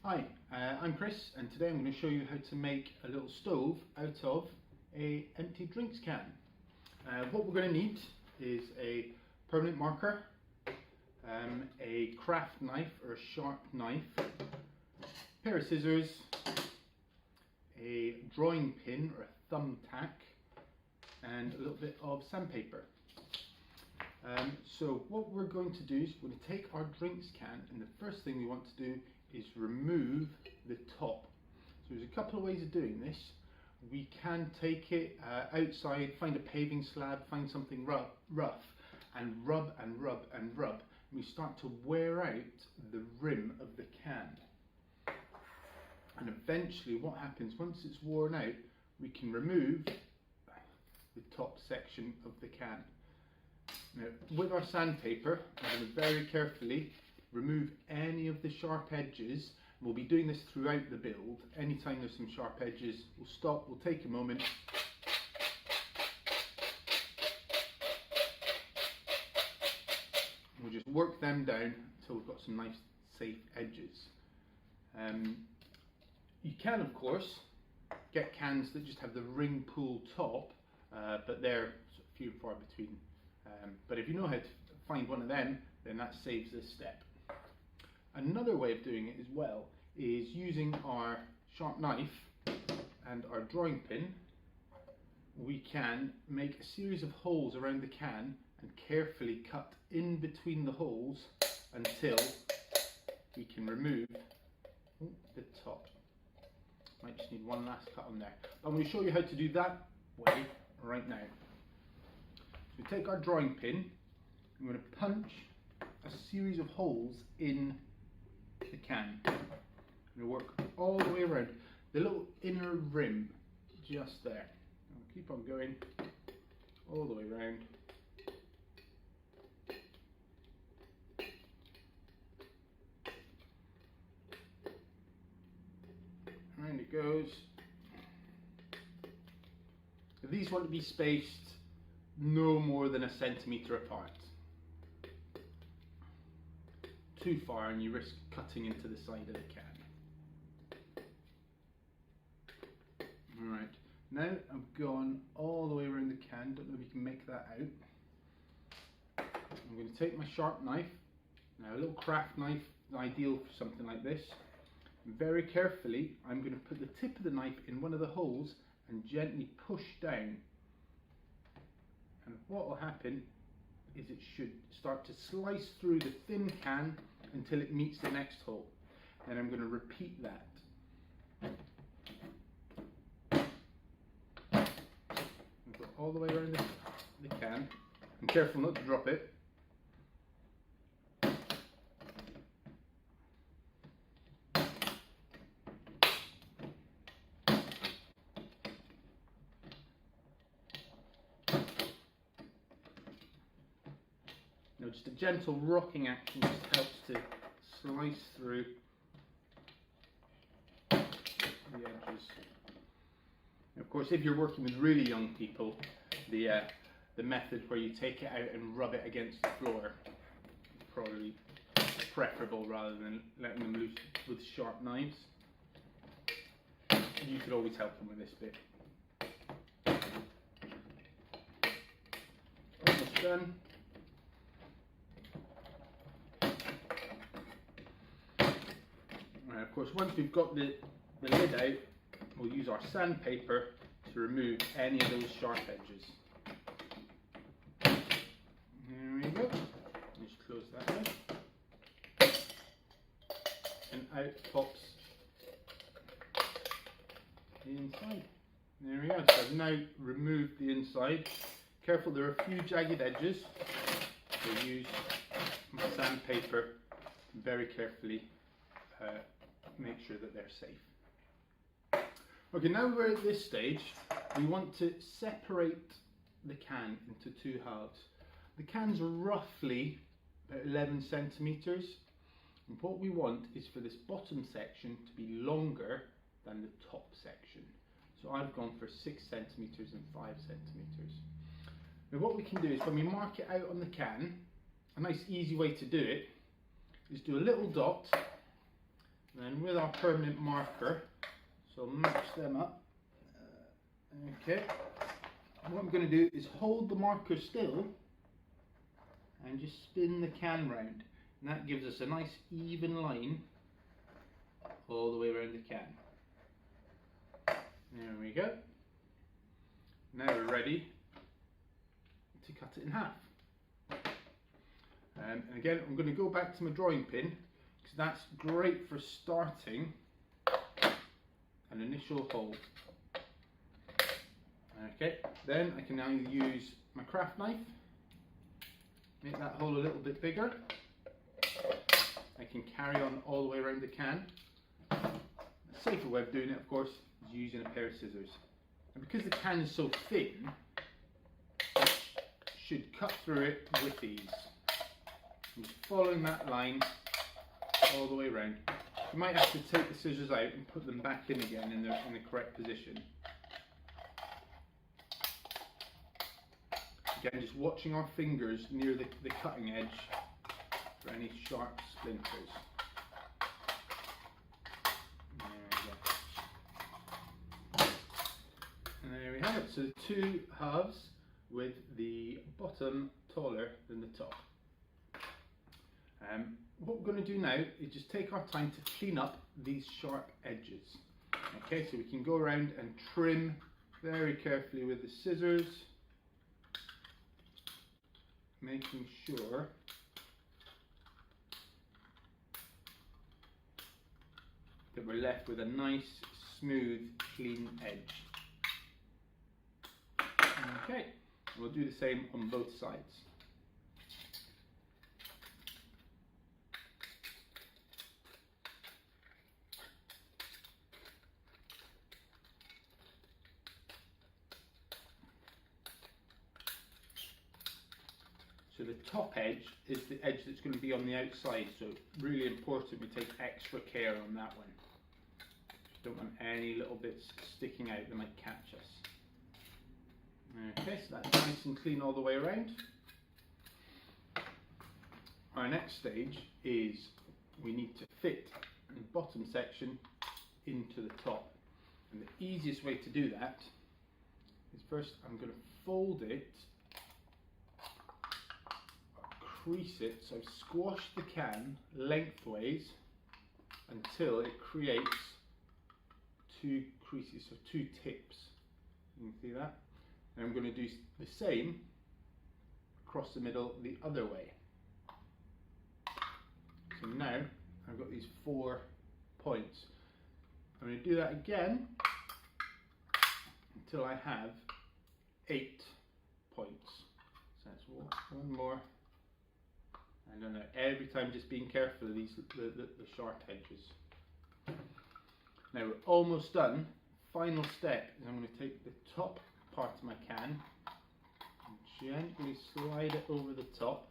Hi, I'm Chris, and today I'm going to show you how to make a little stove out of an empty drinks can. What we're going to need is a permanent marker, a craft knife or a sharp knife, a pair of scissors, a drawing pin or a thumbtack, and a little bit of sandpaper. So what we're going to do is we're going to take our drinks can, and the first thing we want to do is remove the top. So there's a couple of ways of doing this. We can take it outside, find a paving slab, find something rough, and rub and rub and rub. And we start to wear out the rim of the can. And eventually what happens, once it's worn out, we can remove the top section of the can. Now, with our sandpaper, I'm going to very carefully remove any of the sharp edges. We'll be doing this throughout the build. Anytime there's some sharp edges, we'll stop, we'll take a moment. We'll just work them down until we've got some nice safe edges. You can, of course, get cans that just have the ring pull top, but they're sort of few and far between. But if you know how to find one of them, then that saves this step. Another way of doing it as well is using our sharp knife and our drawing pin. We can make a series of holes around the can and carefully cut in between the holes until we can remove the top. Might just need one last cut on there. I'm going to show you how to do that way right now. So we take our drawing pin, I'm going to punch a series of holes in the can. I'm going to work all the way around the little inner rim just there. I'll keep on going all the way around. Around it goes. These want to be spaced no more than 1 centimetre apart. Too far and you risk cutting into the side of the can. Alright, now I've gone all the way around the can, don't know if you can make that out. I'm going to take my sharp knife, now a little craft knife is ideal for something like this. Very carefully I'm going to put the tip of the knife in one of the holes and gently push down. And what will happen is it should start to slice through the thin can until it meets the next hole. And I'm going to repeat that. Go all the way around the can. I'm careful not to drop it. Just a gentle rocking action just helps to slice through the edges. And of course, if you're working with really young people, the method where you take it out and rub it against the floor is probably preferable rather than letting them loose with sharp knives. You could always help them with this bit. Almost done. Of course, once we've got the lid out, we'll use our sandpaper to remove any of those sharp edges. There we go. Just close that out. And out pops the inside. There we go. So I've now removed the inside. Careful, there are a few jagged edges. So use my sandpaper very carefully. Make sure that they're safe. Okay, now we're at this stage, we want to separate the can into two halves. The can's roughly about 11 centimetres, and what we want is for this bottom section to be longer than the top section. So I've gone for 6 centimetres and 5 centimetres. Now what we can do is when we mark it out on the can, a nice easy way to do it is do a little dot then with our permanent marker, so match them up. Okay, what I'm going to do is hold the marker still and just spin the can round, and that gives us a nice even line all the way around the can. There we go. Now we're ready to cut it in half. And again, I'm going to go back to my drawing pin, because that's great for starting an initial hole. Okay, then I can now use my craft knife, make that hole a little bit bigger. I can carry on all the way around the can. A safer way of doing it, of course, is using a pair of scissors. And because the can is so thin, I should cut through it with ease. I'm just following that line all the way around. You might have to take the scissors out and put them back in again in the correct position. Again, just watching our fingers near the cutting edge for any sharp splinters. And there we have it. So the two halves with the bottom taller than the top. What we're going to do now is just take our time to clean up these sharp edges. Okay, so we can go around and trim very carefully with the scissors, making sure that we're left with a nice, smooth, clean edge. Okay, we'll do the same on both sides. So the top edge is the edge that's going to be on the outside, so really important we take extra care on that one. Just don't want any little bits sticking out that might catch us. Okay, so that's nice and clean all the way around. Our next stage is we need to fit the bottom section into the top. And the easiest way to do that is first I'm going to fold it, crease it, so I've squashed the can lengthways until it creates two creases, so two tips. You can see that? And I'm going to do the same across the middle the other way. So now I've got these 4 points. I'm going to do that again until I have 8 points. So that's one more. I don't know, every time just being careful of these the sharp edges. Now we're almost done. Final step is I'm going to take the top part of my can and gently slide it over the top.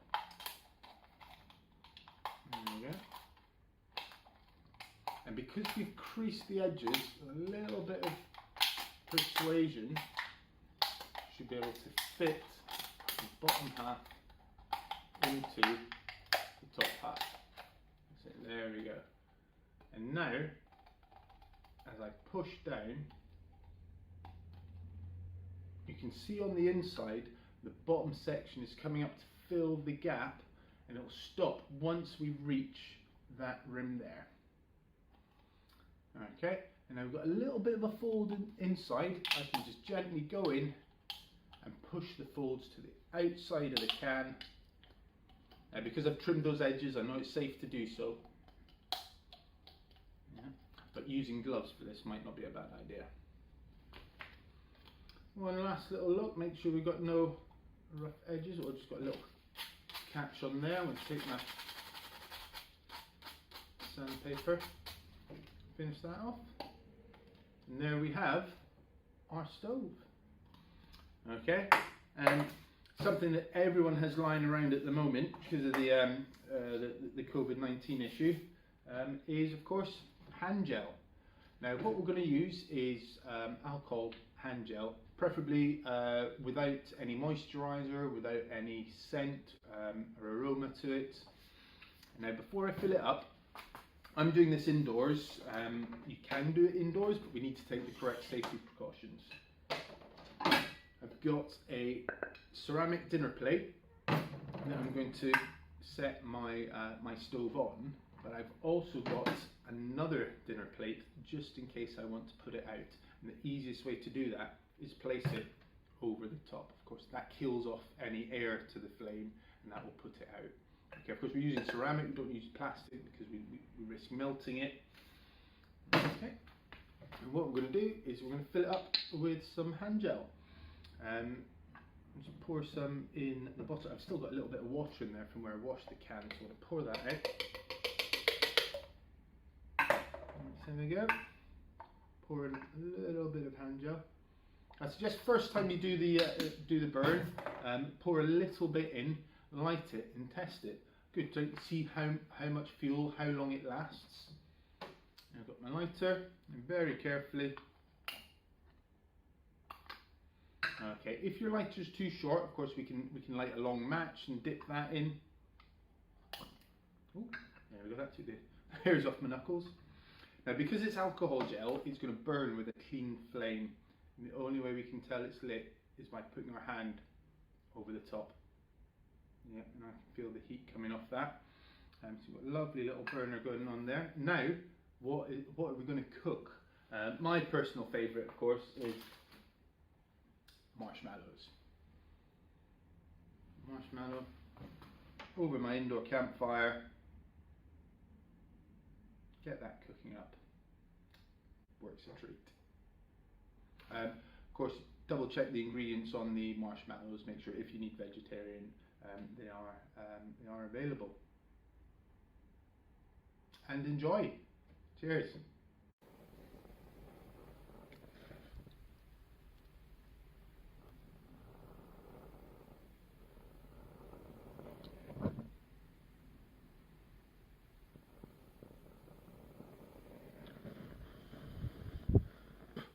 There we go. And because we've creased the edges, a little bit of persuasion should be able to fit the bottom half into the top half. That's it, there we go. And now, as I push down, you can see on the inside the bottom section is coming up to fill the gap, and it will stop once we reach that rim there. Okay, and now we've got a little bit of a fold inside. I can just gently go in and push the folds to the outside of the can. Now because I've trimmed those edges, I know it's safe to do so. Yeah. But using gloves for this might not be a bad idea. One last little look, make sure we've got no rough edges, or just got a little catch on there. I'm going to take my sandpaper, finish that off, and there we have our stove. Okay, and something that everyone has lying around at the moment because of the COVID-19 issue is of course hand gel. Now what we're going to use is alcohol hand gel, preferably without any moisturiser, without any scent or aroma to it. Now before I fill it up, I'm doing this indoors. You can do it indoors, but we need to take the correct safety precautions. I've got a ceramic dinner plate that I'm going to set my my stove on, but I've also got another dinner plate just in case I want to put it out. And the easiest way to do that is place it over the top. Of course, that kills off any air to the flame, and that will put it out. Okay, of course we're using ceramic, we don't use plastic because we risk melting it. Okay, and what we're going to do is we're going to fill it up with some hand gel. Just pour some in the bottom. I've still got a little bit of water in there from where I washed the can, so I'm going to pour that out. There we go. Pour in a little bit of hand gel. I suggest first time you do the burn, pour a little bit in, light it and test it. Good to see how much fuel, how long it lasts. I've got my lighter, and very carefully. Okay, if your lighter's too short, of course we can light a long match and dip that in. Oh, there we go. That took the hairs off my knuckles. Now, because it's alcohol gel, it's going to burn with a clean flame. And the only way we can tell it's lit is by putting our hand over the top. Yeah, and I can feel the heat coming off that. So we've got a lovely little burner going on there. Now, what are we going to cook? My personal favourite, of course, is marshmallows. Marshmallow over my indoor campfire. Get that cooking up. Works a treat. Of course, double check the ingredients on the marshmallows. Make sure if you need vegetarian, they are available. And enjoy. Cheers.